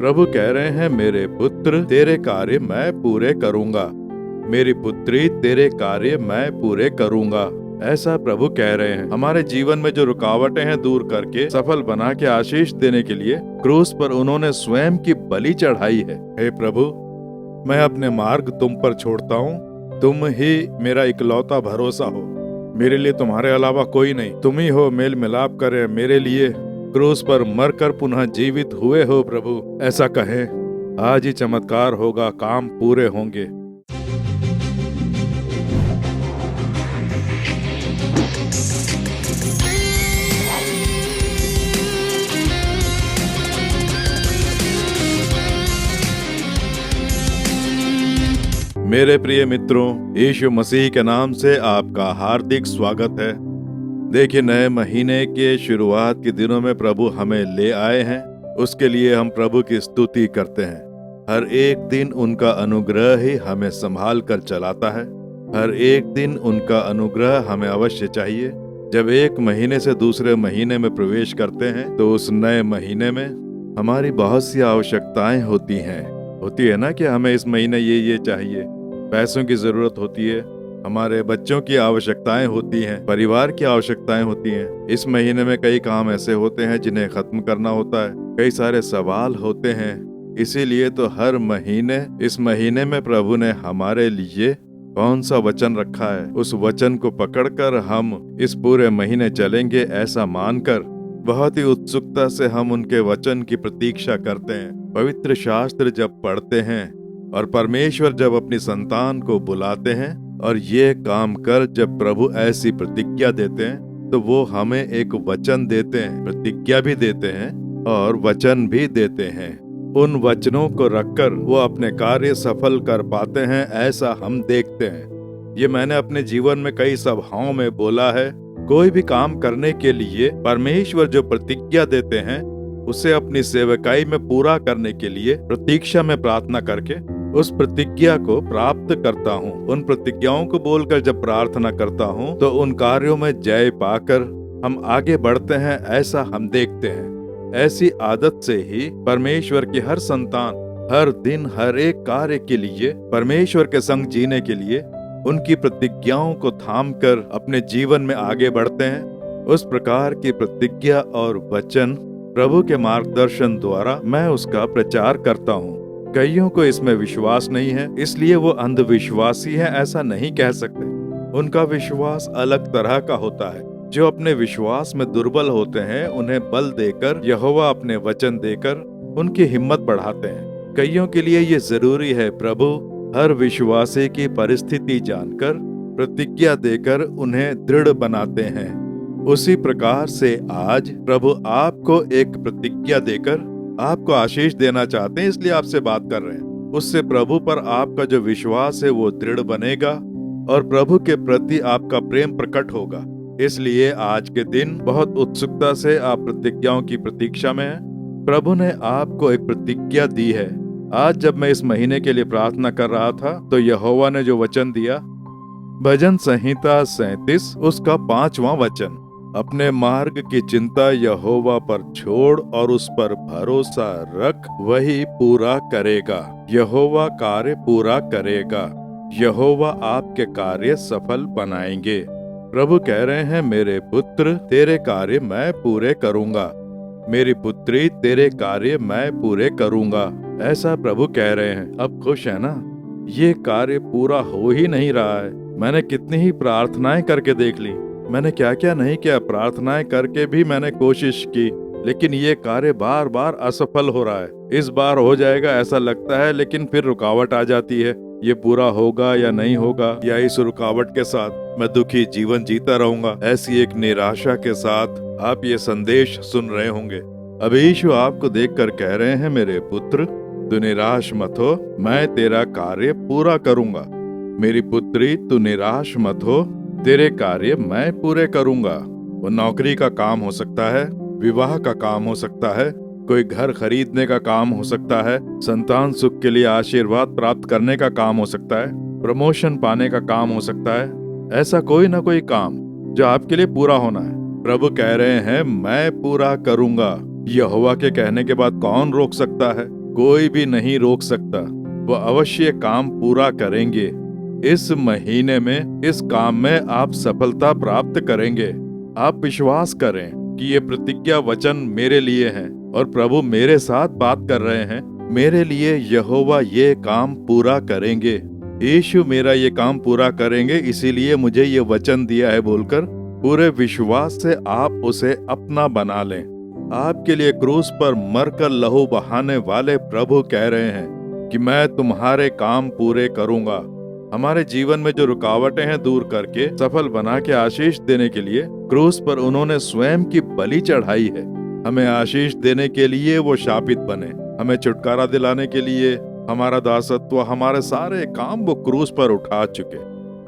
प्रभु कह रहे हैं, मेरे पुत्र तेरे कार्य मैं पूरे करूंगा, मेरी पुत्री तेरे कार्य मैं पूरे करूंगा। ऐसा प्रभु कह रहे हैं। हमारे जीवन में जो रुकावटें हैं दूर करके सफल बना के आशीष देने के लिए क्रूस पर उन्होंने स्वयं की बलि चढ़ाई है। हे प्रभु, मैं अपने मार्ग तुम पर छोड़ता हूँ, तुम ही मेरा इकलौता भरोसा हो, मेरे लिए तुम्हारे अलावा कोई नहीं, तुम ही हो मेल मिलाप करे मेरे लिए, क्रूस पर मरकर पुनः जीवित हुए हो प्रभु। ऐसा कहें, आज ही चमत्कार होगा, काम पूरे होंगे। मेरे प्रिय मित्रों, यीशु मसीह के नाम से आपका हार्दिक स्वागत है। देखिए, नए महीने के शुरुआत के दिनों में प्रभु हमें ले आए हैं, उसके लिए हम प्रभु की स्तुति करते हैं। हर एक दिन उनका अनुग्रह ही हमें संभाल कर चलाता है। हर एक दिन उनका अनुग्रह हमें अवश्य चाहिए। जब एक महीने से दूसरे महीने में प्रवेश करते हैं तो उस नए महीने में हमारी बहुत सी आवश्यकताएं होती है ना कि हमें इस महीने ये चाहिए। पैसों की जरूरत होती है, हमारे बच्चों की आवश्यकताएं होती हैं, परिवार की आवश्यकताएं होती हैं। इस महीने में कई काम ऐसे होते हैं जिन्हें खत्म करना होता है, कई सारे सवाल होते हैं। इसीलिए तो हर महीने, इस महीने में प्रभु ने हमारे लिए कौन सा वचन रखा है, उस वचन को पकड़कर हम इस पूरे महीने चलेंगे, ऐसा मानकर बहुत ही उत्सुकता से हम उनके वचन की प्रतीक्षा करते हैं। पवित्र शास्त्र जब पढ़ते हैं और परमेश्वर जब अपनी संतान को बुलाते हैं और ये काम कर, जब प्रभु ऐसी प्रतिज्ञा देते हैं तो वो हमें एक वचन देते हैं, प्रतिज्ञा भी देते हैं और वचन भी देते हैं। उन वचनों को रखकर वो अपने कार्य सफल कर पाते हैं, ऐसा हम देखते हैं। ये मैंने अपने जीवन में कई सभाओं में बोला है। कोई भी काम करने के लिए परमेश्वर जो प्रतिज्ञा देते हैं उसे अपनी सेवकाई में पूरा करने के लिए प्रतीक्षा में प्रार्थना करके उस प्रतिज्ञा को प्राप्त करता हूँ। उन प्रतिज्ञाओं को बोलकर जब प्रार्थना करता हूँ तो उन कार्यों में जय पाकर हम आगे बढ़ते हैं, ऐसा हम देखते हैं। ऐसी आदत से ही परमेश्वर की हर संतान हर दिन हर एक कार्य के लिए, परमेश्वर के संग जीने के लिए उनकी प्रतिज्ञाओं को थामकर अपने जीवन में आगे बढ़ते हैं। उस प्रकार की प्रतिज्ञा और वचन प्रभु के मार्गदर्शन द्वारा मैं उसका प्रचार करता हूँ। कईयों को इसमें विश्वास नहीं है, इसलिए वो अंधविश्वासी है, ऐसा नहीं कह सकते। उनका विश्वास अलग तरह का होता है। जो अपने विश्वास में दुर्बल होते हैं उन्हें बल देकर, यहोवा अपने वचन देकर उनकी हिम्मत बढ़ाते हैं। कईयों के लिए ये जरूरी है, प्रभु हर विश्वासी की परिस्थिति जानकर प्रतिज्ञा देकर उन्हें दृढ़ बनाते हैं। उसी प्रकार से आज प्रभु आपको एक प्रतिज्ञा देकर आपको आशीष देना चाहते हैं, इसलिए आपसे बात कर रहे हैं। उससे प्रभु पर आपका जो विश्वास है वो दृढ़ बनेगा और प्रभु के प्रति आपका प्रेम प्रकट होगा। इसलिए आज के दिन बहुत उत्सुकता से आप प्रतिज्ञाओं की प्रतीक्षा में हैं। प्रभु ने आपको एक प्रतिज्ञा दी है। आज जब मैं इस महीने के लिए प्रार्थना कर रहा था तो यहोवा ने जो वचन दिया, भजन संहिता 37 उसका 5वां वचन, अपने मार्ग की चिंता यहोवा पर छोड़ और उस पर भरोसा रख, वही पूरा करेगा। यहोवा कार्य पूरा करेगा, यहोवा आपके कार्य सफल बनाएंगे। प्रभु कह रहे हैं, मेरे पुत्र तेरे कार्य मैं पूरे करूंगा, मेरी पुत्री तेरे कार्य मैं पूरे करूंगा। ऐसा प्रभु कह रहे हैं। अब खुश है ना? ये कार्य पूरा हो ही नहीं रहा है। मैंने कितनी ही प्रार्थनाएं करके देख ली, मैंने क्या क्या नहीं किया, प्रार्थनाएं करके भी मैंने कोशिश की, लेकिन ये कार्य बार बार असफल हो रहा है। इस बार हो जाएगा ऐसा लगता है, लेकिन फिर रुकावट आ जाती है। ये पूरा होगा या नहीं होगा, या इस रुकावट के साथ मैं दुखी जीवन जीता रहूंगा। ऐसी एक निराशा के साथ आप ये संदेश सुन रहे होंगे। अब यीशु आपको देखकर कह रहे हैं, मेरे पुत्र तू निराश मत हो, मैं तेरा कार्य पूरा करूंगा। मेरी पुत्री तू निराश मत हो, तेरे कार्य मैं पूरे करूंगा। वो नौकरी का काम हो सकता है, विवाह का काम हो सकता है, कोई घर खरीदने का काम हो सकता है, संतान सुख के लिए आशीर्वाद प्राप्त करने का काम हो सकता है, प्रमोशन पाने का काम हो सकता है। ऐसा कोई ना कोई काम जो आपके लिए पूरा होना है। प्रभु कह रहे हैं, मैं पूरा करूंगा। यहोवा के कहने के बाद कौन रोक सकता है? कोई भी नहीं रोक सकता। वो अवश्य काम पूरा करेंगे। इस महीने में इस काम में आप सफलता प्राप्त करेंगे। आप विश्वास करें कि ये प्रतिज्ञा वचन मेरे लिए हैं और प्रभु मेरे साथ बात कर रहे हैं। मेरे लिए यहोवा ये काम पूरा करेंगे। यीशु मेरा ये काम पूरा करेंगे, इसीलिए मुझे ये वचन दिया है बोलकर पूरे विश्वास से आप उसे अपना बना लें। आपके लिए क्रूस पर मरकर लहू बहाने वाले प्रभु कह रहे हैं कि मैं तुम्हारे काम पूरे करूंगा। हमारे जीवन में जो रुकावटें हैं दूर करके सफल बना के आशीष देने के लिए क्रूस पर उन्होंने स्वयं की बलि चढ़ाई है। हमें आशीष देने के लिए वो शापित बने, हमें छुटकारा दिलाने के लिए हमारा दासत्व, हमारे सारे काम वो क्रूस पर उठा चुके।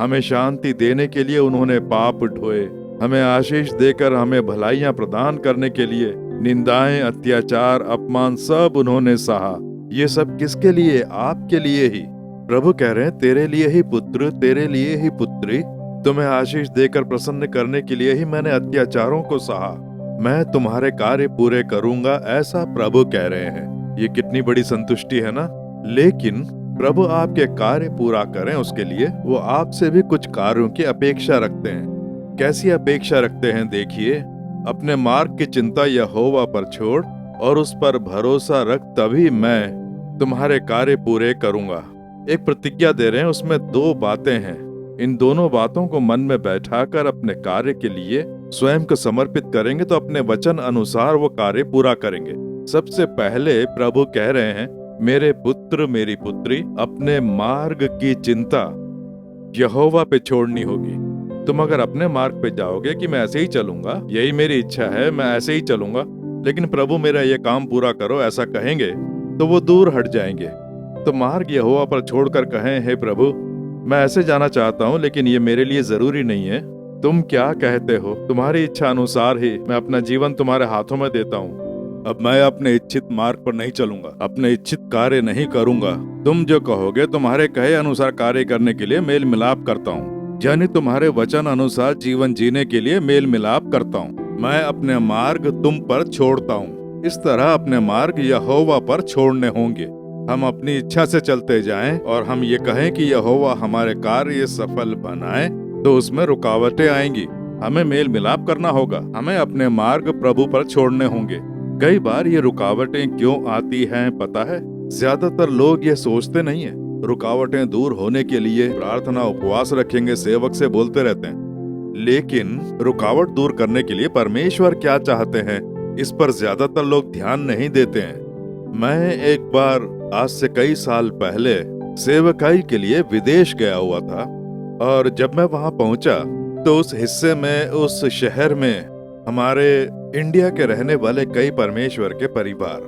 हमें शांति देने के लिए उन्होंने पाप ढोए, हमें आशीष देकर हमें भलाइयां प्रदान करने के लिए निंदाएं, अत्याचार, अपमान सब उन्होंने सहा। ये सब किसके लिए? आपके लिए ही। प्रभु कह रहे हैं तेरे लिए ही पुत्र, तेरे लिए ही पुत्री, तुम्हें आशीष देकर प्रसन्न करने के लिए ही मैंने अत्याचारों को सहा। मैं तुम्हारे कार्य पूरे करूंगा, ऐसा प्रभु कह रहे हैं। ये कितनी बड़ी संतुष्टि है ना। लेकिन प्रभु आपके कार्य पूरा करें उसके लिए वो आपसे भी कुछ कार्यों की अपेक्षा रखते हैं। कैसी अपेक्षा रखते हैं देखिए। अपने मार्ग की चिंता यहोवा पर छोड़ और उस पर भरोसा रख, तभी मैं तुम्हारे कार्य पूरे करूंगा। एक प्रतिज्ञा दे रहे हैं, उसमें दो बातें हैं। इन दोनों बातों को मन में बैठाकर अपने कार्य के लिए स्वयं को समर्पित करेंगे तो अपने वचन अनुसार वो कार्य पूरा करेंगे। सबसे पहले प्रभु कह रहे हैं, मेरे पुत्र मेरी पुत्री, अपने मार्ग की चिंता यहोवा पे छोड़नी होगी। तुम अगर अपने मार्ग पे जाओगे कि मैं ऐसे ही चलूंगा, यही मेरी इच्छा है, मैं ऐसे ही चलूंगा, लेकिन प्रभु मेरा ये काम पूरा करो, ऐसा कहेंगे तो वो दूर हट जाएंगे। तो मार्ग यहोवा पर छोड़कर कहें, हे प्रभु मैं ऐसे जाना चाहता हूँ, लेकिन ये मेरे लिए जरूरी नहीं है। तुम क्या कहते हो? तुम्हारी इच्छा अनुसार ही मैं अपना जीवन तुम्हारे हाथों में देता हूँ। अब मैं अपने इच्छित मार्ग पर नहीं चलूंगा, अपने इच्छित कार्य नहीं करूंगा। तुम जो कहोगे तुम्हारे कहे अनुसार कार्य करने के लिए मेल मिलाप करता हूँ, यानी तुम्हारे वचन अनुसार जीवन जीने के लिए मेल मिलाप करता हूँ। मैं अपने मार्ग तुम पर छोड़ता हूँ। इस तरह अपने मार्ग यहोवा पर छोड़ने होंगे। हम अपनी इच्छा से चलते जाएं और हम ये कहें कि यहोवा हमारे कार्य सफल बनाए, तो उसमें रुकावटें आएंगी। हमें मेल मिलाप करना होगा, हमें अपने मार्ग प्रभु पर छोड़ने होंगे। कई बार ये रुकावटें क्यों आती हैं पता है? ज्यादातर लोग ये सोचते नहीं है। रुकावटें दूर होने के लिए प्रार्थना उपवास रखेंगे, सेवक से बोलते रहते हैं, लेकिन रुकावट दूर करने के लिए परमेश्वर क्या चाहते हैं, इस पर ज्यादातर लोग ध्यान नहीं देते हैं। मैं एक बार आज से कई साल पहले सेवकाई के लिए विदेश गया हुआ था, और जब मैं वहां पहुंचा तो उस हिस्से में, उस शहर में हमारे इंडिया के रहने वाले कई परमेश्वर के परिवार,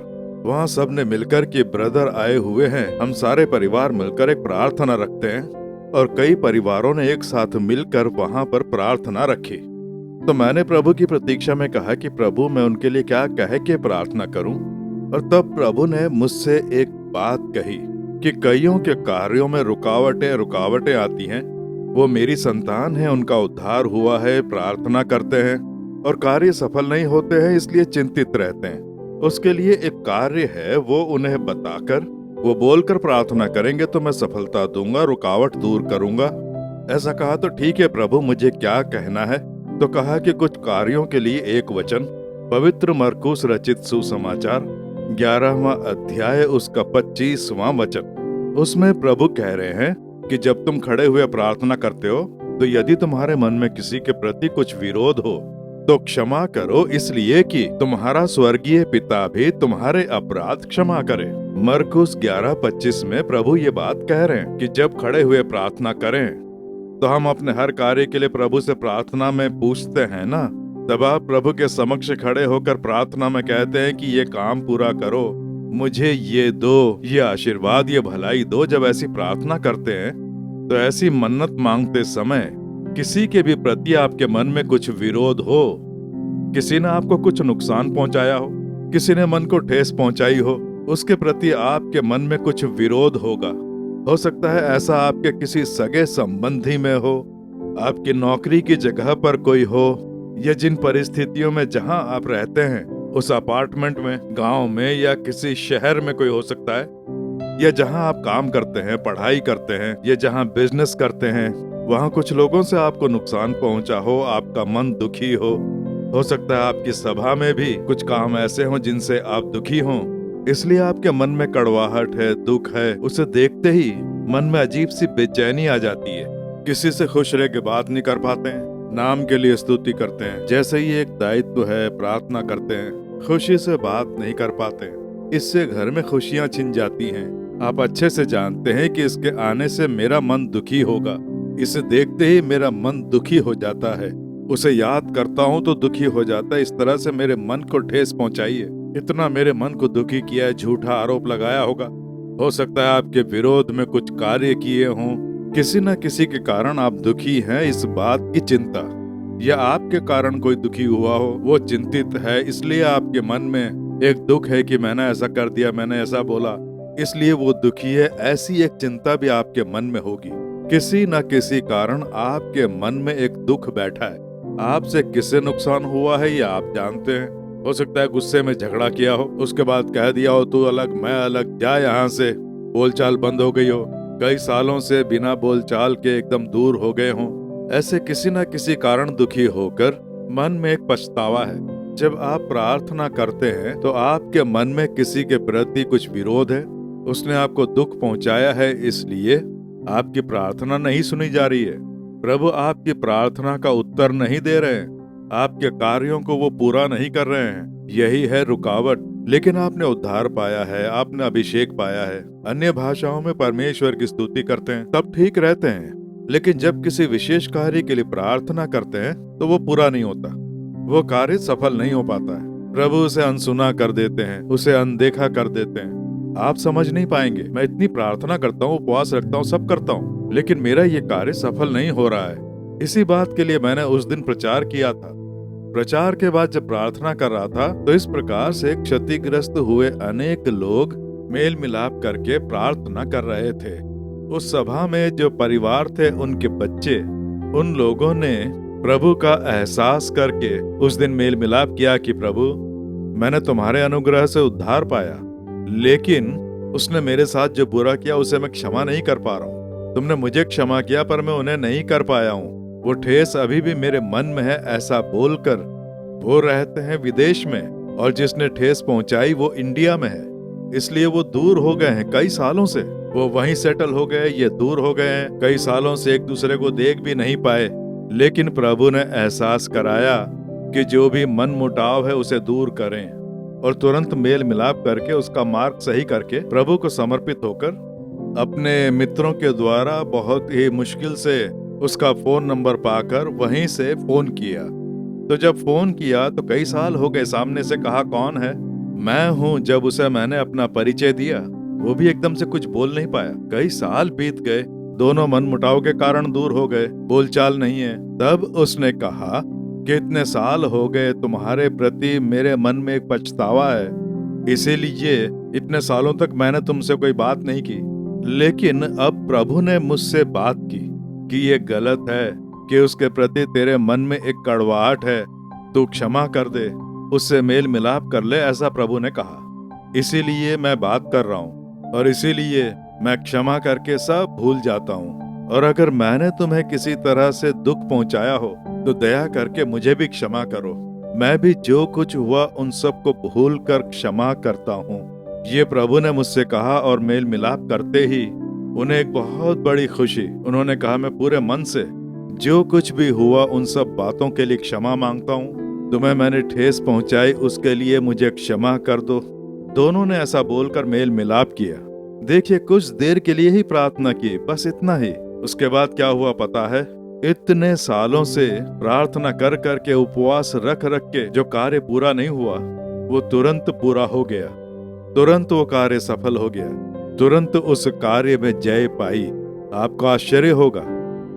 वहाँ सब ने मिलकर के ब्रदर आए हुए हैं। हम सारे परिवार मिलकर एक प्रार्थना रखते हैं और कई परिवारों ने एक साथ मिलकर वहाँ पर प्रार्थना रखी। तो मैंने प्रभु की प्रतीक्षा में कहा कि प्रभु मैं उनके लिए क्या कह के प्रार्थना करूं, और तब प्रभु ने मुझसे एक बात कही कि कईयों के कार्यों में रुकावटें आती हैं। वो मेरी संतान है, उनका उद्धार हुआ है, प्रार्थना करते हैं और कार्य सफल नहीं होते हैं, इसलिए चिंतित रहते हैं। उसके लिए एक कार्य है, वो उन्हें बताकर, वो बोलकर प्रार्थना करेंगे तो मैं सफलता दूंगा, रुकावट दूर करूंगा। ऐसा कहा तो ठीक है प्रभु, मुझे क्या कहना है? तो कहा कि कुछ कार्यों के लिए एक वचन, पवित्र मरकुस रचित सुसमाचार 11वां अध्याय उसका 25वां वचन। उसमें प्रभु कह रहे हैं कि जब तुम खड़े हुए प्रार्थना करते हो तो यदि तुम्हारे मन में किसी के प्रति कुछ विरोध हो तो क्षमा करो, इसलिए कि तुम्हारा स्वर्गीय पिता भी तुम्हारे अपराध क्षमा करे। मरकुस 11:25 में प्रभु ये बात कह रहे हैं कि जब खड़े हुए प्रार्थना करें तो हम अपने हर कार्य के लिए प्रभु से प्रार्थना में पूछते हैं ना, तब आप प्रभु के समक्ष खड़े होकर प्रार्थना में कहते हैं कि ये काम पूरा करो, मुझे ये दो, ये आशीर्वाद, ये भलाई दो। जब ऐसी प्रार्थना करते हैं तो ऐसी मन्नत मांगते समय किसी के भी प्रति आपके मन में कुछ विरोध हो, किसी ने आपको कुछ नुकसान पहुंचाया हो, किसी ने मन को ठेस पहुंचाई हो, उसके प्रति आपके मन में कुछ विरोध होगा। हो सकता है ऐसा आपके किसी सगे संबंधी में हो, आपकी नौकरी की जगह पर कोई हो, या जिन परिस्थितियों में जहां आप रहते हैं उस अपार्टमेंट में, गांव में या किसी शहर में कोई हो सकता है, या जहां आप काम करते हैं, पढ़ाई करते हैं, या जहां बिजनेस करते हैं, वहां कुछ लोगों से आपको नुकसान पहुंचा हो, आपका मन दुखी हो सकता है आपकी सभा में भी कुछ काम ऐसे हों जिनसे आप दुखी हों, इसलिए आपके मन में कड़वाहट है, दुख है। उसे देखते ही मन में अजीब सी बेचैनी आ जाती है। किसी से खुश रह के बात नहीं कर पाते हैं, नाम के लिए स्तुति करते हैं, जैसे ही एक दायित्व है, प्रार्थना करते हैं, खुशी से बात नहीं कर पाते हैं। इससे घर में खुशियां छिन जाती हैं। आप अच्छे से जानते हैं कि इसके आने से मेरा मन दुखी होगा, इसे देखते ही मेरा मन दुखी हो जाता है, उसे याद करता हूँ तो दुखी हो जाता है। इस तरह से मेरे मन को ठेस पहुंचाई है, इतना मेरे मन को दुखी किया है, झूठा आरोप लगाया होगा। हो सकता है आपके विरोध में कुछ कार्य किए हों, किसी न किसी के कारण आप दुखी हैं। इस बात की चिंता, या आपके कारण कोई दुखी हुआ हो, वो चिंतित है, इसलिए आपके मन में एक दुख है कि मैंने ऐसा कर दिया, मैंने ऐसा बोला, इसलिए वो दुखी है। ऐसी एक चिंता भी आपके मन में होगी। किसी न किसी कारण आपके मन में एक दुख बैठा है। आपसे किससे नुकसान हुआ है ये आप जानते हैं। हो सकता है गुस्से में झगड़ा किया हो, उसके बाद कह दिया हो तू अलग मैं अलग, जा यहाँ से, बोलचाल बंद हो गई हो, कई सालों से बिना बोलचाल के एकदम दूर हो गए हों। ऐसे किसी न किसी कारण दुखी होकर मन में एक पछतावा है। जब आप प्रार्थना करते हैं तो आपके मन में किसी के प्रति कुछ विरोध है, उसने आपको दुख पहुंचाया है, इसलिए आपकी प्रार्थना नहीं सुनी जा रही है। प्रभु आपकी प्रार्थना का उत्तर नहीं दे रहे हैं, आपके कार्यों को वो पूरा नहीं कर रहे हैं। यही है रुकावट। लेकिन आपने उद्धार पाया है, आपने अभिषेक पाया है, अन्य भाषाओं में परमेश्वर की स्तुति करते हैं, तब ठीक रहते हैं। लेकिन जब किसी विशेष कार्य के लिए प्रार्थना करते हैं तो वो पूरा नहीं होता, वो कार्य सफल नहीं हो पाता है। प्रभु उसे अनसुना कर देते हैं, उसे अनदेखा कर देते हैं। आप समझ नहीं पाएंगे, मैं इतनी प्रार्थना करता हूँ, उपवास रखता हूँ, सब करता हूँ, लेकिन मेरा ये कार्य सफल नहीं हो रहा है। इसी बात के लिए मैंने उस दिन प्रचार किया था। प्रचार के बाद जब प्रार्थना कर रहा था तो इस प्रकार से क्षतिग्रस्त हुए अनेक लोग मेल मिलाप करके प्रार्थना कर रहे थे। उस सभा में जो परिवार थे, उनके बच्चे, उन लोगों ने प्रभु का एहसास करके उस दिन मेल मिलाप किया कि प्रभु, मैंने तुम्हारे अनुग्रह से उद्धार पाया, लेकिन उसने मेरे साथ जो बुरा किया उसे मैं क्षमा नहीं कर पा रहा हूँ। तुमने मुझे क्षमा किया पर मैं उन्हें नहीं कर पाया हूँ। वो ठेस अभी भी मेरे मन में है। ऐसा बोलकर वो रहते हैं विदेश में, और जिसने ठेस पहुंचाई वो इंडिया में है, इसलिए वो दूर हो गए हैं। कई सालों से वो वहीं सेटल हो गए, ये दूर हो गए हैं, कई सालों से एक दूसरे को देख भी नहीं पाए। लेकिन प्रभु ने एहसास कराया कि जो भी मन मुटाव है उसे दूर करें, और तुरंत मेल मिलाप करके उसका मार्ग सही करके प्रभु को समर्पित होकर अपने मित्रों के द्वारा बहुत ही मुश्किल से उसका फोन नंबर पाकर वहीं से फोन किया। तो जब फोन किया तो कई साल हो गए, सामने से कहा कौन है, मैं हूँ। जब उसे मैंने अपना परिचय दिया वो भी एकदम से कुछ बोल नहीं पाया। कई साल बीत गए, दोनों मन मुटाव के कारण दूर हो गए, बोलचाल नहीं है। तब उसने कहा कि इतने साल हो गए, तुम्हारे प्रति मेरे मन में एक पछतावा है, इसीलिए इतने सालों तक मैंने तुमसे कोई बात नहीं की। लेकिन अब प्रभु ने मुझसे बात की कि ये गलत है, कि उसके प्रति तेरे मन में एक कड़वाहट है, तू क्षमा कर दे, उससे मेल मिलाप कर ले, ऐसा प्रभु ने कहा। इसीलिए मैं बात कर रहा हूँ, और इसीलिए मैं क्षमा करके सब भूल जाता हूँ। और अगर मैंने तुम्हें किसी तरह से दुख पहुंचाया हो तो दया करके मुझे भी क्षमा करो। मैं भी जो कुछ हुआ उन सब को भूल कर क्षमा करता हूँ। ये प्रभु ने मुझसे कहा, और मेल मिलाप करते ही उन्हें एक बहुत बड़ी खुशी। उन्होंने कहा, मैं पूरे मन से जो कुछ भी हुआ उन सब बातों के लिए क्षमा मांगता हूँ। तुम्हें मैंने ठेस पहुंचाई उसके लिए मुझे क्षमा कर दो। दोनों ने ऐसा बोलकर मेल मिलाप किया। देखिए, कुछ देर के लिए ही प्रार्थना की, बस इतना ही। उसके बाद क्या हुआ पता है? इतने सालों से प्रार्थना कर कर के, उपवास रख रख के जो कार्य पूरा नहीं हुआ वो तुरंत पूरा हो गया। तुरंत वो कार्य सफल हो गया, तुरंत उस कार्य में जय पाई। आपको आश्चर्य होगा।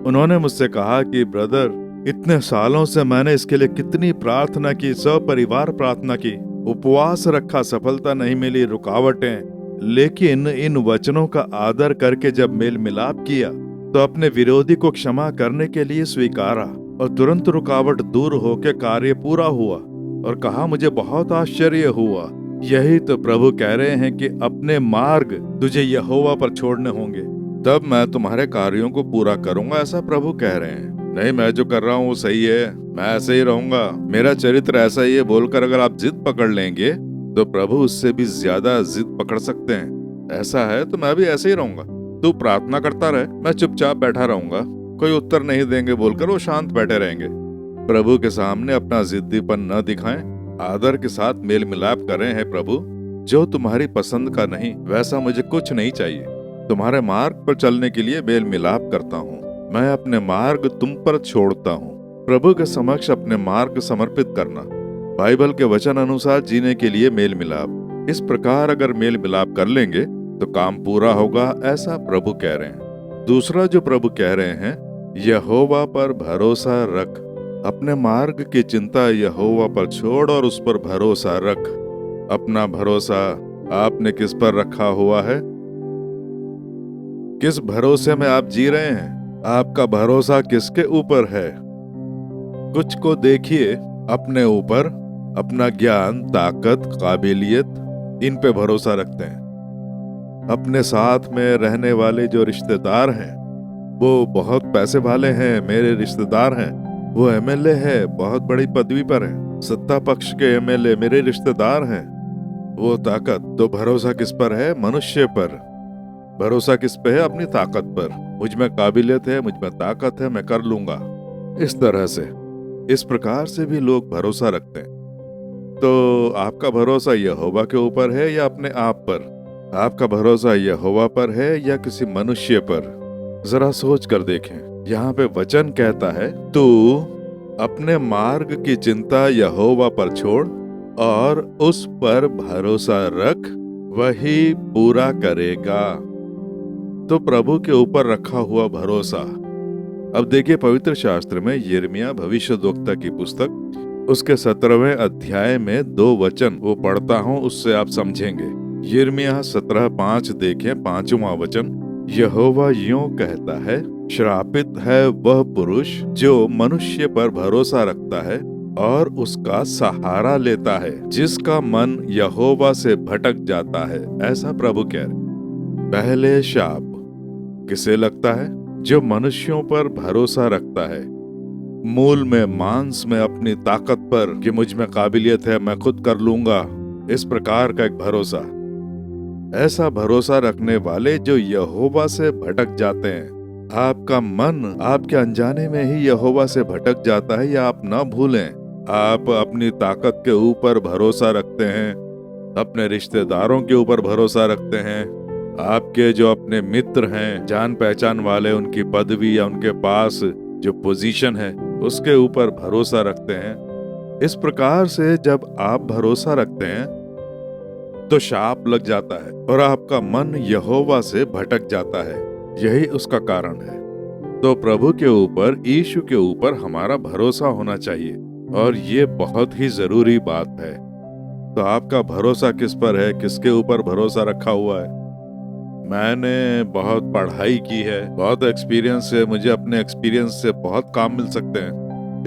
उन्होंने मुझसे कहा कि ब्रदर, इतने सालों से मैंने इसके लिए कितनी प्रार्थना की, सपरिवार प्रार्थना की, उपवास रखा, सफलता नहीं मिली, रुकावटें, लेकिन इन वचनों का आदर करके जब मेल मिलाप किया तो अपने विरोधी को क्षमा करने के लिए स्वीकारा, और तुरंत रुकावट दूर होकर कार्य पूरा हुआ। और कहा, मुझे बहुत आश्चर्य हुआ। यही तो प्रभु कह रहे हैं कि अपने मार्ग तुझे यहोवा पर छोड़ने होंगे, तब मैं तुम्हारे कार्यों को पूरा करूंगा, ऐसा प्रभु कह रहे हैं। नहीं, मैं जो कर रहा हूँ वो सही है, मैं ऐसे ही रहूंगा, मेरा चरित्र ऐसा ही है बोलकर अगर आप जिद पकड़ लेंगे तो प्रभु उससे भी ज्यादा जिद पकड़ सकते हैं। ऐसा है तो मैं भी ऐसे ही रहूंगा, तू प्रार्थना करता रहे, मैं चुपचाप बैठा रहूंगा, कोई उत्तर नहीं देंगे बोलकर वो शांत बैठे रहेंगे। प्रभु के सामने अपना जिद्दीपन न दिखाएं, आदर के साथ मेल मिलाप करें। है प्रभु, जो तुम्हारी पसंद का नहीं वैसा मुझे कुछ नहीं चाहिए, तुम्हारे मार्ग पर चलने के लिए मेल मिलाप करता हूँ, मैं अपने मार्ग तुम पर छोड़ता हूँ। प्रभु के समक्ष अपने मार्ग समर्पित करना, बाइबल के वचन अनुसार जीने के लिए मेल मिलाप। इस प्रकार अगर मेल मिलाप कर लेंगे तो काम पूरा होगा, ऐसा प्रभु कह रहे हैं। दूसरा जो प्रभु कह रहे हैं, यहोवा पर भरोसा रख, अपने मार्ग की चिंता यहोवा पर छोड़ और उस पर भरोसा रख। अपना भरोसा आपने किस पर रखा हुआ है? किस भरोसे में आप जी रहे हैं? आपका भरोसा किसके ऊपर है? कुछ को देखिए अपने ऊपर, अपना ज्ञान, ताकत, काबिलियत, इन पे भरोसा रखते हैं। अपने साथ में रहने वाले जो रिश्तेदार हैं वो बहुत पैसे वाले हैं, मेरे रिश्तेदार हैं, वो एमएलए है, बहुत बड़ी पदवी पर है, सत्ता पक्ष के एमएलए मेरे रिश्तेदार हैं। वो ताकत, तो भरोसा किस पर है? मनुष्य पर। भरोसा किस पे है? अपनी ताकत पर। मुझ में काबिलियत है, मुझ में ताकत है, मैं कर लूंगा। इस तरह से, इस प्रकार से भी लोग भरोसा रखते हैं। तो आपका भरोसा यहोवा के ऊपर है या अपने आप पर? आपका भरोसा यहोवा पर है या किसी मनुष्य पर? जरा सोच कर देखें। यहाँ पे वचन कहता है, तू अपने मार्ग की चिंता यहोवा पर छोड़ और उस पर भरोसा रख, वही पूरा करेगा। तो प्रभु के ऊपर रखा हुआ भरोसा। अब देखिए पवित्र शास्त्र में यिर्मयाह भविष्यद्वक्ता की पुस्तक, उसके 17वें अध्याय में 2 वचन वो पढ़ता हूँ, उससे आप समझेंगे। यिर्मयाह 17:5 देखें, 5वां वचन। यहोवा यूं कहता है, श्रापित है वह पुरुष जो मनुष्य पर भरोसा रखता है और उसका सहारा लेता है, जिसका मन यहोवा से भटक जाता है, ऐसा प्रभु कह रहे। पहले शाप किसे लगता है? जो मनुष्यों पर भरोसा रखता है, मूल में, मांस में, अपनी ताकत पर कि मुझ में काबिलियत है, मैं खुद कर लूंगा, इस प्रकार का एक भरोसा। ऐसा भरोसा रखने वाले जो यहोवा से भटक जाते हैं। आपका मन आपके अनजाने में ही यहोवा से भटक जाता है, या आप न भूलें, आप अपनी ताकत के ऊपर भरोसा रखते हैं, अपने रिश्तेदारों के ऊपर भरोसा रखते हैं, आपके जो अपने मित्र हैं, जान पहचान वाले, उनकी पदवी या उनके पास जो पोजीशन है उसके ऊपर भरोसा रखते हैं। इस प्रकार से जब आप भरोसा रखते हैं तो शाप लग जाता है और आपका मन यहोवा से भटक जाता है। यही उसका कारण है। तो प्रभु के ऊपर, यीशु के ऊपर हमारा भरोसा होना चाहिए, और ये बहुत ही जरूरी बात है। तो आपका भरोसा किस पर है? किसके ऊपर भरोसा रखा हुआ है? मैंने बहुत पढ़ाई की है, बहुत एक्सपीरियंस है, मुझे अपने एक्सपीरियंस से बहुत काम मिल सकते हैं।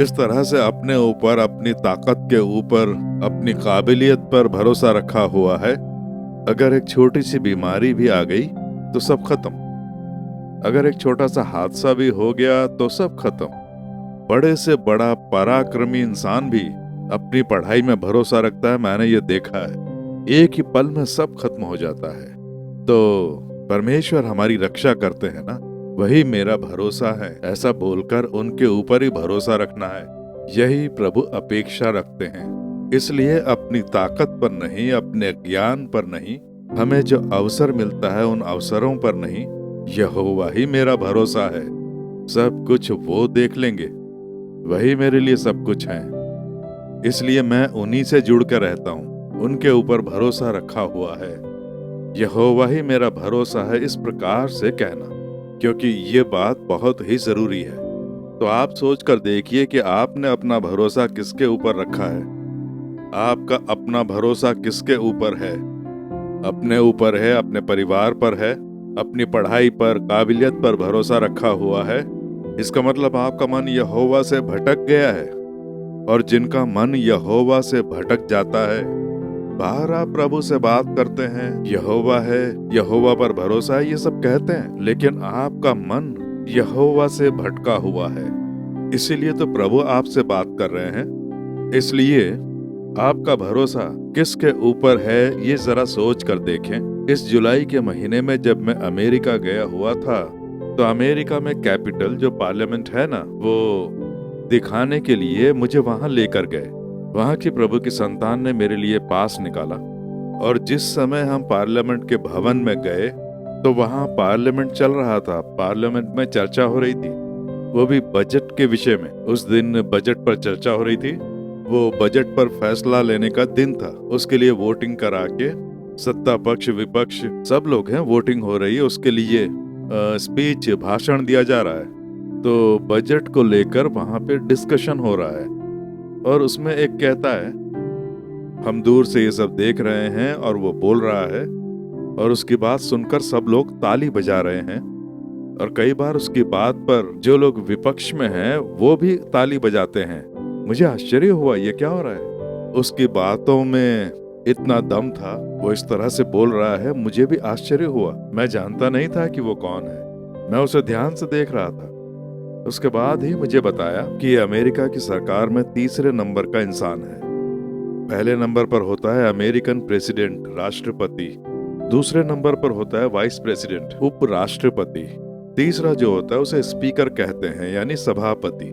इस तरह से अपने ऊपर, अपनी ताकत के ऊपर, अपनी काबिलियत पर भरोसा रखा हुआ है। अगर एक छोटी सी बीमारी भी आ गई तो सब खत्म। अगर एक छोटा सा हादसा भी हो गया तो सब खत्म। बड़े से बड़ा पराक्रमी इंसान भी अपनी पढ़ाई में भरोसा रखता है, मैंने ये देखा है। एक ही पल में सब खत्म हो जाता है। तो परमेश्वर हमारी रक्षा करते हैं ना, वही मेरा भरोसा है, ऐसा बोलकर उनके ऊपर ही भरोसा रखना है। यही प्रभु अपेक्षा रखते हैं। इसलिए अपनी ताकत पर नहीं, अपने ज्ञान पर नहीं, हमें जो अवसर मिलता है उन अवसरों पर नहीं, यहोवा ही मेरा भरोसा है। सब कुछ वो देख लेंगे, वही मेरे लिए सब कुछ है। इसलिए मैं उन्हीं से जुड़ कर रहता हूँ, उनके ऊपर भरोसा रखा हुआ है। यहोवा ही मेरा भरोसा है, इस प्रकार से कहना, क्योंकि ये बात बहुत ही जरूरी है। तो आप सोच कर देखिए कि आपने अपना भरोसा किसके ऊपर रखा है। आपका अपना भरोसा किसके ऊपर है? अपने ऊपर है, अपने परिवार पर है, अपनी पढ़ाई पर, काबिलियत पर भरोसा रखा हुआ है। इसका मतलब आपका मन यहोवा से भटक गया है। और जिनका मन यहोवा से भटक जाता है। बाहर आप प्रभु से बात करते हैं, यहोवा है, यहोवा पर भरोसा है, ये सब कहते हैं, लेकिन आपका मन यहोवा से भटका हुआ है। इसीलिए तो प्रभु आपसे बात कर रहे हैं। इसलिए आपका भरोसा किसके ऊपर है, ये जरा सोच कर देखें। इस जुलाई के महीने में जब मैं अमेरिका गया हुआ था, तो अमेरिका में कैपिटल जो पार्लियामेंट है ना, वो दिखाने के लिए मुझे वहां लेकर गए। वहां की प्रभु की संतान ने मेरे लिए पास निकाला, और जिस समय हम पार्लियामेंट के भवन में गए तो वहां पार्लियामेंट चल रहा था। पार्लियामेंट में चर्चा हो रही थी, वो भी बजट के विषय में। उस दिन बजट पर चर्चा हो रही थी। वो बजट पर फैसला लेने का दिन था। उसके लिए वोटिंग करा के सत्ता पक्ष विपक्ष सब लोग हैं, वोटिंग हो रही है। उसके लिए स्पीच भाषण दिया जा रहा है। तो बजट को लेकर वहां पे डिस्कशन हो रहा है, और उसमें एक कहता है, हम दूर से ये सब देख रहे हैं, और वो बोल रहा है, और उसकी बात सुनकर सब लोग ताली बजा रहे हैं। और कई बार उसकी बात पर जो लोग विपक्ष में हैं वो भी ताली बजाते हैं। मुझे आश्चर्य हुआ, ये क्या हो रहा है। उसकी बातों में इतना दम था, वो इस तरह से बोल रहा है, मुझे भी आश्चर्य हुआ। मैं जानता नहीं था कि वो कौन है, मैं उसे ध्यान से देख रहा था। उसके बाद ही मुझे बताया कि अमेरिका की सरकार में तीसरे नंबर का इंसान है। पहले नंबर पर होता है अमेरिकन प्रेसिडेंट, राष्ट्रपति। दूसरे नंबर पर होता है वाइस प्रेसिडेंट, उपराष्ट्रपति। तीसरा जो होता है उसे स्पीकर कहते हैं, यानी सभापति,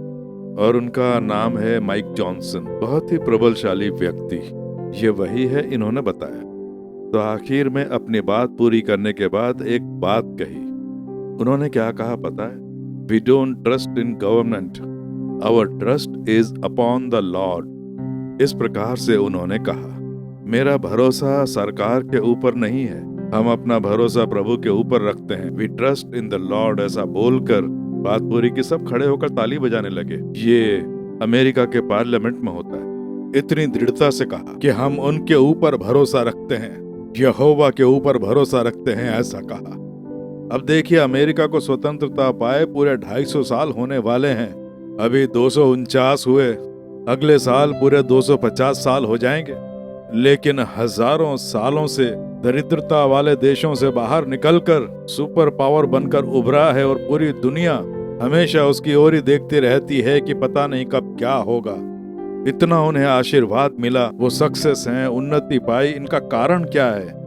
और उनका नाम है माइक जॉनसन। बहुत ही प्रबलशाली व्यक्ति, ये वही है, इन्होंने बताया। तो आखिर में अपनी बात पूरी करने के बाद एक बात कही। उन्होंने क्या कहा पता है? We don't trust in government, our trust is upon the Lord। इस प्रकार से उन्होंने कहा, मेरा भरोसा सरकार के ऊपर नहीं है, हम अपना भरोसा प्रभु के ऊपर रखते हैं। We trust in the Lord। ऐसा बोलकर बात पूरी की, सब खड़े होकर ताली बजाने लगे। ये अमेरिका के पार्लियामेंट में होता है। इतनी दृढ़ता से कहा कि हम उनके ऊपर भरोसा रखते हैं, यहोवा के ऊपर भरोसा रखते हैं, ऐसा कहा। अब देखिए, अमेरिका को स्वतंत्रता पाए पूरे 250 साल होने वाले हैं। अभी 249 हुए, अगले साल पूरे 250 साल हो जाएंगे। लेकिन हजारों सालों से दरिद्रता वाले देशों से बाहर निकलकर सुपर पावर बनकर उभरा है, और पूरी दुनिया हमेशा उसकी ओर ही देखती रहती है कि पता नहीं कब क्या होगा। इतना उन्हें आशीर्वाद मिला, वो सक्सेस हैं, उन्नति पाई, इनका कारण क्या है?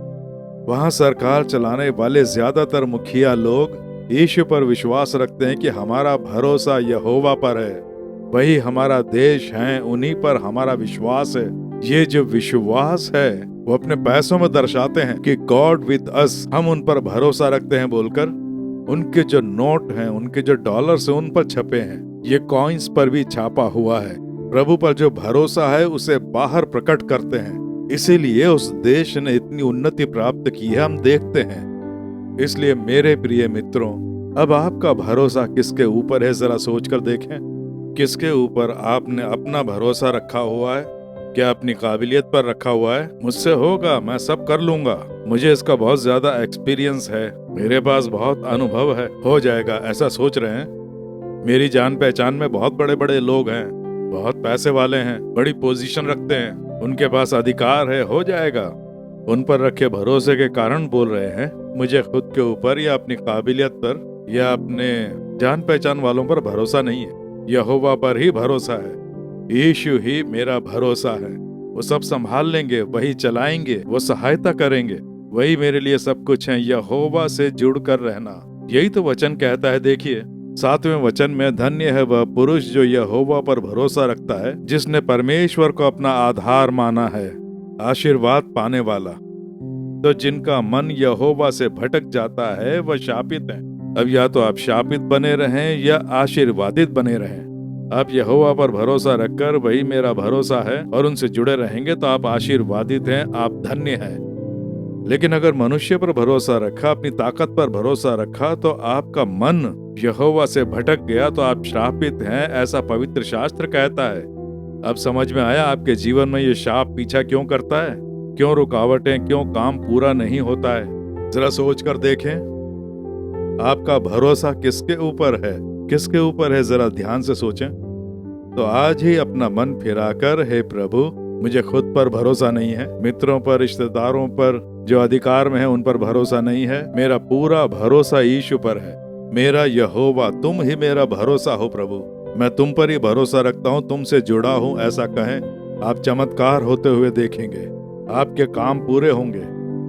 वहां सरकार चलाने वाले ज्यादातर मुखिया लोग यीशु पर विश्वास रखते हैं कि हमारा भरोसा यहोवा पर है, वही हमारा देश है, उन्हीं पर हमारा विश्वास है। ये जो विश्वास है वो अपने पैसों में दर्शाते हैं कि गॉड विद अस, हम उन पर भरोसा रखते हैं बोलकर उनके जो नोट हैं, उनके जो डॉलर्स हैं, उन पर छपे हैं। ये कॉइन्स पर भी छापा हुआ है। प्रभु पर जो भरोसा है उसे बाहर प्रकट करते हैं। इसीलिए उस देश ने इतनी उन्नति प्राप्त की है, हम देखते हैं। इसलिए मेरे प्रिय मित्रों, अब आपका भरोसा किसके ऊपर है, जरा सोच कर देखें। किसके ऊपर आपने अपना भरोसा रखा हुआ है? क्या अपनी काबिलियत पर रखा हुआ है? मुझसे होगा, मैं सब कर लूंगा, मुझे इसका बहुत ज्यादा एक्सपीरियंस है, मेरे पास बहुत अनुभव है, हो जाएगा, ऐसा सोच रहे हैं? मेरी जान पहचान में बहुत बड़े बड़े लोग हैं, बहुत पैसे वाले हैं, बड़ी पोजीशन रखते हैं, उनके पास अधिकार है, हो जाएगा। उन पर रखे भरोसे के कारण बोल रहे हैं। मुझे खुद के ऊपर या अपनी काबिलियत पर या अपने जान पहचान वालों पर भरोसा नहीं है, यहोवा पर ही भरोसा है। यीशु ही मेरा भरोसा है। वो सब संभाल लेंगे, वही चलाएंगे, वो सहायता करेंगे, वही मेरे लिए सब कुछ है। यहोवा से जुड़कर रहना, यही तो वचन कहता है। देखिए 7वें वचन में, धन्य है वह पुरुष जो यहोवा पर भरोसा रखता है, जिसने परमेश्वर को अपना आधार माना है, आशीर्वाद पाने वाला। तो जिनका मन यहोवा से भटक जाता है वह शापित है। अब या तो आप शापित बने रहें या आशीर्वादित बने रहें। आप यहोवा पर भरोसा रखकर, वही मेरा भरोसा है, और उनसे जुड़े रहेंगे तो आप आशीर्वादित हैं, आप धन्य हैं। लेकिन अगर मनुष्य पर भरोसा रखा, अपनी ताकत पर भरोसा रखा, तो आपका मन यहोवा से भटक गया तो आप श्रापित हैं, ऐसा पवित्र शास्त्र कहता है। अब समझ में आया आपके जीवन में ये शाप पीछा क्यों करता है, क्यों रुकावटें, क्यों काम पूरा नहीं होता है? जरा सोच कर देखें, आपका भरोसा किसके ऊपर है, किसके ऊपर है? जरा ध्यान से सोचें। तो आज ही अपना मन फिराकर, हे प्रभु, मुझे खुद पर भरोसा नहीं है, मित्रों पर, रिश्तेदारों पर, जो अधिकार में है उन पर भरोसा नहीं है, मेरा पूरा भरोसा यीशु पर है। मेरा यहोवा, तुम ही मेरा भरोसा हो प्रभु, मैं तुम पर ही भरोसा रखता हूँ, तुमसे जुड़ा हूँ, ऐसा कहें। आप चमत्कार होते हुए देखेंगे, आपके काम पूरे होंगे।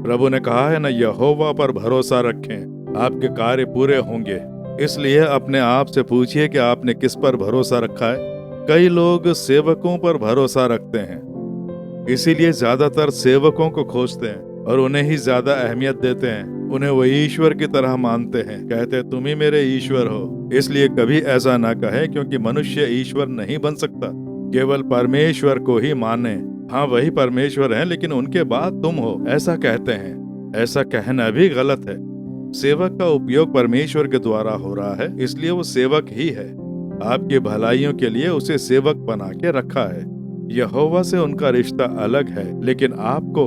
प्रभु ने कहा है ना, यहोवा पर भरोसा रखें, आपके कार्य पूरे होंगे। इसलिए अपने आप से पूछिए कि आपने किस पर भरोसा रखा है। कई लोग सेवकों पर भरोसा रखते हैं, इसीलिए ज्यादातर सेवकों को खोजते हैं और उन्हें ही ज्यादा अहमियत देते हैं, उन्हें वो ईश्वर की तरह मानते हैं, कहते हैं तुम ही मेरे ईश्वर हो। इसलिए कभी ऐसा ना कहे, क्योंकि मनुष्य ईश्वर नहीं बन सकता, केवल परमेश्वर को ही माने। हाँ, वही परमेश्वर हैं, लेकिन उनके बाद तुम हो, ऐसा कहते हैं। ऐसा कहना भी गलत है। सेवक का उपयोग परमेश्वर के द्वारा हो रहा है, इसलिए वो सेवक ही है। आपकी भलाइयों के लिए उसे सेवक बना के रखा है। यहोवा से उनका रिश्ता अलग है, लेकिन आपको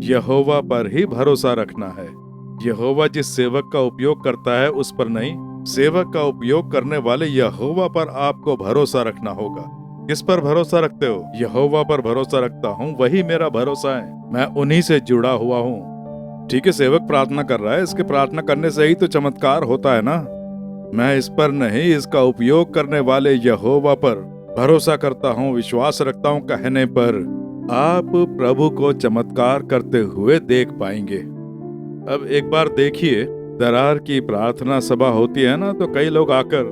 यहोवा पर ही भरोसा रखना है। यहोवा जिस सेवक का उपयोग करता है उस पर नहीं, सेवक का उपयोग करने वाले यहोवा पर आपको भरोसा रखना होगा। किस पर भरोसा रखते हो? यहोवा पर भरोसा रखता हूँ, वही मेरा भरोसा है, मैं उन्हीं से जुड़ा हुआ हूँ। ठीक है, सेवक प्रार्थना कर रहा है, इसके प्रार्थना करने से ही तो चमत्कार होता है ना। मैं इस पर नहीं, इसका उपयोग करने वाले यहोवा पर भरोसा करता हूँ, विश्वास रखता हूँ कहने पर आप प्रभु को चमत्कार करते हुए देख पाएंगे। अब एक बार देखिए, दरार की प्रार्थना सभा होती है ना, तो कई लोग आकर,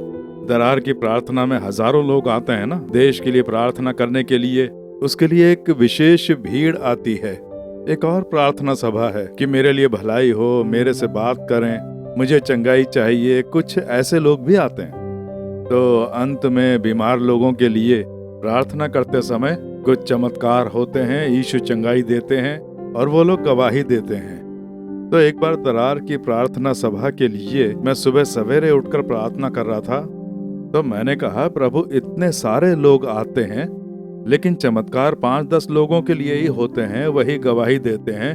दरार की प्रार्थना में हजारों लोग आते हैं ना, देश के लिए प्रार्थना करने के लिए। उसके लिए एक विशेष भीड़ आती है। एक और प्रार्थना सभा है कि मेरे लिए भलाई हो, मेरे से बात करें, मुझे चंगाई चाहिए, कुछ ऐसे लोग भी आते हैं। तो अंत में बीमार लोगों के लिए प्रार्थना करते समय कुछ चमत्कार होते हैं, यीशु चंगाई देते हैं और वो लोग गवाही देते हैं। तो एक बार दरार की प्रार्थना सभा के लिए मैं सुबह सवेरे उठकर प्रार्थना कर रहा था, तो मैंने कहा, प्रभु इतने सारे लोग आते हैं, लेकिन चमत्कार 5-10 लोगों के लिए ही होते हैं, वही गवाही देते हैं।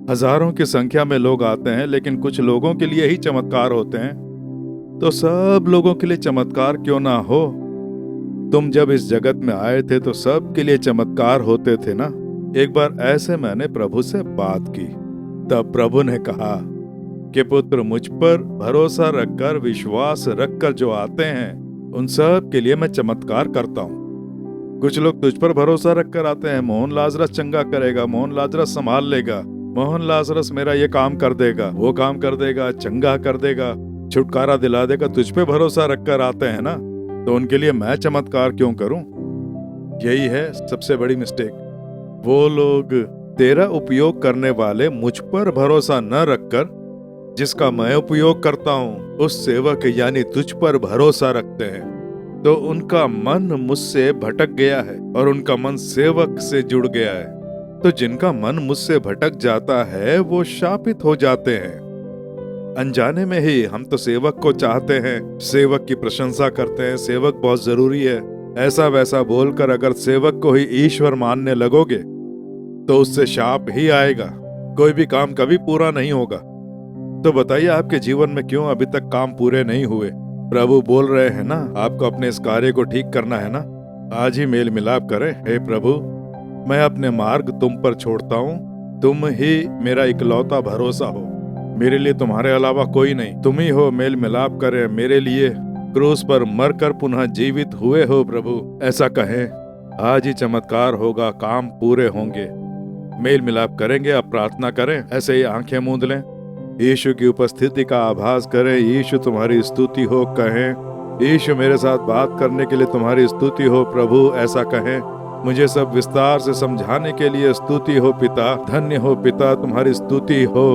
हजारों की संख्या में लोग आते हैं, लेकिन कुछ लोगों के लिए ही चमत्कार होते हैं। तो सब लोगों के लिए चमत्कार क्यों ना हो? तुम जब इस जगत में आए थे तो सब के लिए चमत्कार होते थे ना। एक बार ऐसे मैंने प्रभु से बात की, तब प्रभु ने कहा कि पुत्र, मुझ पर भरोसा रखकर, विश्वास रखकर जो आते हैं उन सब के लिए मैं चमत्कार करता हूँ। कुछ लोग तुझ पर भरोसा रखकर आते हैं, मोहन लाजरस चंगा करेगा, मोहन लाजरस संभाल लेगा, मोहन लाजरस मेरा ये काम कर देगा, वो काम कर देगा, चंगा कर देगा, छुटकारा दिला देगा। तुझ पे भरोसा रखकर आते हैं ना, तो उनके लिए मैं चमत्कार क्यों करूं? यही है सबसे बड़ी मिस्टेक। वो लोग तेरा उपयोग करने वाले मुझ पर भरोसा न रखकर, जिसका मैं उपयोग करता हूँ उस सेवक यानी तुझ पर भरोसा रखते हैं, तो उनका मन मुझसे भटक गया है और उनका मन सेवक से जुड़ गया है। तो जिनका मन मुझसे भटक जाता है वो शापित हो जाते हैं। अनजाने में ही हम तो सेवक को चाहते हैं, सेवक की प्रशंसा करते हैं, सेवक बहुत जरूरी है, ऐसा वैसा बोलकर अगर सेवक को ही ईश्वर मानने लगोगे तो उससे शाप ही आएगा, कोई भी काम कभी पूरा नहीं होगा। तो बताइए, आपके जीवन में क्यों अभी तक काम पूरे नहीं हुए? प्रभु बोल रहे हैं ना, आपको अपने इस कार्य को ठीक करना है ना। आज ही मेल मिलाप करें, हे प्रभु, मैं अपने मार्ग तुम पर छोड़ता हूँ, तुम ही मेरा इकलौता भरोसा हो, मेरे लिए तुम्हारे अलावा कोई नहीं, तुम ही हो। मेल मिलाप करे, मेरे लिए क्रूस पर मरकर पुनः जीवित हुए हो प्रभु, ऐसा कहें। आज ही चमत्कार होगा, काम पूरे होंगे। मेल मिलाप करेंगे, अब प्रार्थना करें, ऐसे ही आंखें मूंद लें, यीशु की उपस्थिति का आभास करें। यीशु तुम्हारी स्तुति हो कहें, यीशु मेरे साथ बात करने के लिए तुम्हारी स्तुति हो प्रभु, ऐसा कहें। मुझे सब विस्तार से समझाने के लिए स्तुति हो पिता, धन्य हो पिता, तुम्हारी स्तुति हो,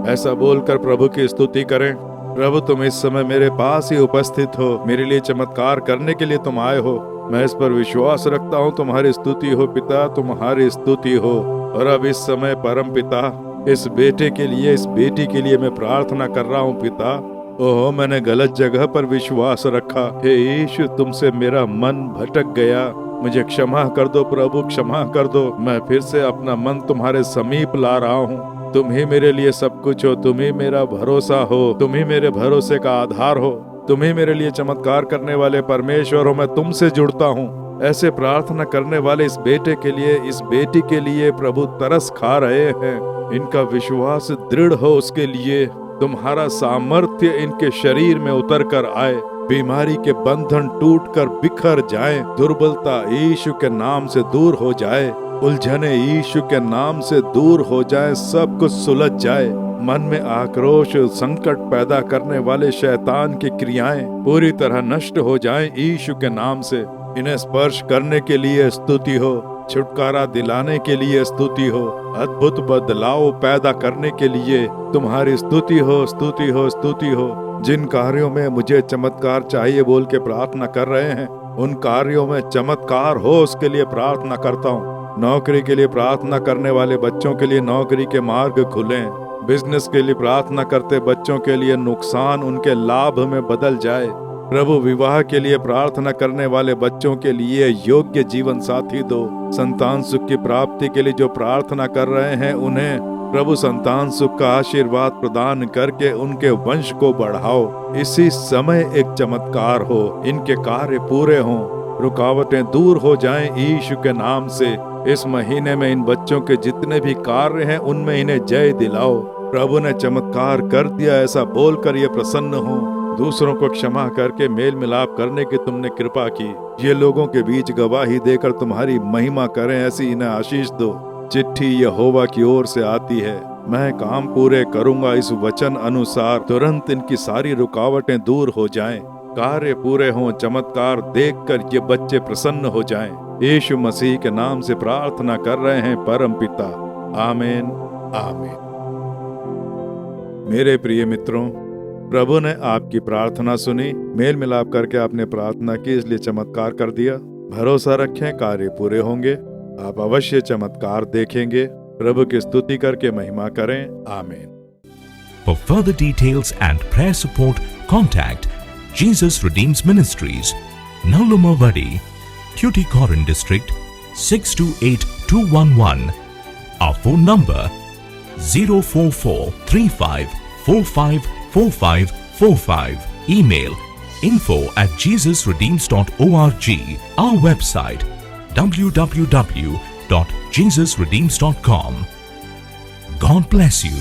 ऐसा बोलकर प्रभु की स्तुति करें। प्रभु, तुम इस समय मेरे पास ही उपस्थित हो, मेरे लिए चमत्कार करने के लिए तुम आए हो, मैं इस पर विश्वास रखता हूँ। तुम्हारी स्तुति हो पिता, तुम्हारी स्तुति हो। और अब इस समय परम पिता, इस बेटे के लिए, इस बेटी के लिए मैं प्रार्थना कर रहा हूँ पिता। ओह, मैंने गलत जगह पर विश्वास रखा, हे यीशु, तुमसे मेरा मन भटक गया, मुझे क्षमा कर दो प्रभु, क्षमा कर दो। मैं फिर से अपना मन तुम्हारे समीप ला रहा हूँ, तुम ही मेरे लिए सब कुछ हो, तुम ही मेरा भरोसा हो, तुम ही मेरे भरोसे का आधार हो, तुम ही मेरे लिए चमत्कार करने वाले परमेश्वर हो। मैं तुमसे जुड़ता हूँ, ऐसे प्रार्थना करने वाले इस बेटे के लिए, इस बेटी के लिए प्रभु तरस खा रहे हैं। इनका विश्वास दृढ़ हो, उसके लिए तुम्हारा सामर्थ्य इनके शरीर में उतर कर आए, बीमारी के बंधन टूटकर बिखर जाएं, दुर्बलता यीशु के नाम से दूर हो जाए, उलझने यीशु के नाम से दूर हो जाए, सब कुछ सुलझ जाए। मन में आक्रोश, संकट पैदा करने वाले शैतान की क्रियाएं पूरी तरह नष्ट हो जाएं यीशु के नाम से। इन्हें स्पर्श करने के लिए स्तुति हो, छुटकारा दिलाने के लिए स्तुति हो, अद्भुत बदलाव पैदा करने के लिए तुम्हारी स्तुति हो, स्तुति हो, स्तुति हो। जिन कार्यों में मुझे चमत्कार चाहिए बोल के प्रार्थना कर रहे हैं, उन कार्यों में चमत्कार हो, उसके लिए प्रार्थना करता हूँ। नौकरी के लिए प्रार्थना करने वाले बच्चों के लिए नौकरी के मार्ग खुलें। बिजनेस के लिए प्रार्थना करते बच्चों के लिए नुकसान उनके लाभ में बदल जाए। प्रभु विवाह के लिए प्रार्थना करने वाले बच्चों के लिए योग्य जीवन साथी दो। संतान सुख की प्राप्ति के लिए जो प्रार्थना कर रहे हैं, उन्हें प्रभु संतान सुख का आशीर्वाद प्रदान करके उनके वंश को बढ़ाओ। इसी समय एक चमत्कार हो, इनके कार्य पूरे हों, रुकावटें दूर हो जाएं यीशु के नाम से। इस महीने में इन बच्चों के जितने भी कार्य हैं, उनमें इन्हें जय दिलाओ। प्रभु ने चमत्कार कर दिया ऐसा बोलकर ये प्रसन्न हो। दूसरों को क्षमा करके मेल मिलाप करने की तुमने कृपा की। ये लोगों के बीच गवाही देकर तुम्हारी महिमा करें, ऐसी इन्हें आशीष दो। चिट्ठी यहोवा की ओर से आती है, मैं काम पूरे करूंगा इस वचन अनुसार। तुरंत इनकी सारी रुकावटें दूर हो जाएं, कार्य पूरे हों, चमत्कार देखकर ये बच्चे प्रसन्न हो जाएं। यीशु मसीह के नाम से प्रार्थना कर रहे हैं परम पिता, आमीन, आमीन। मेरे प्रिय मित्रों, प्रभु ने आपकी प्रार्थना सुनी, मेल मिलाप करके आपने प्रार्थना की, इसलिए चमत्कार कर दिया। भरोसा रखें, कार्य पूरे होंगे, आप अवश्य चमत्कार देखेंगे। प्रभु की स्तुति करके महिमा करें, आमीन। For further details and prayer support, contact Jesus Redeems Ministries, Nallumavadi, Tuticorin District, 628211. Our phone number 04435454545. Email info@jesusredeems.org. Our website www.jesusredeems.com. God bless you.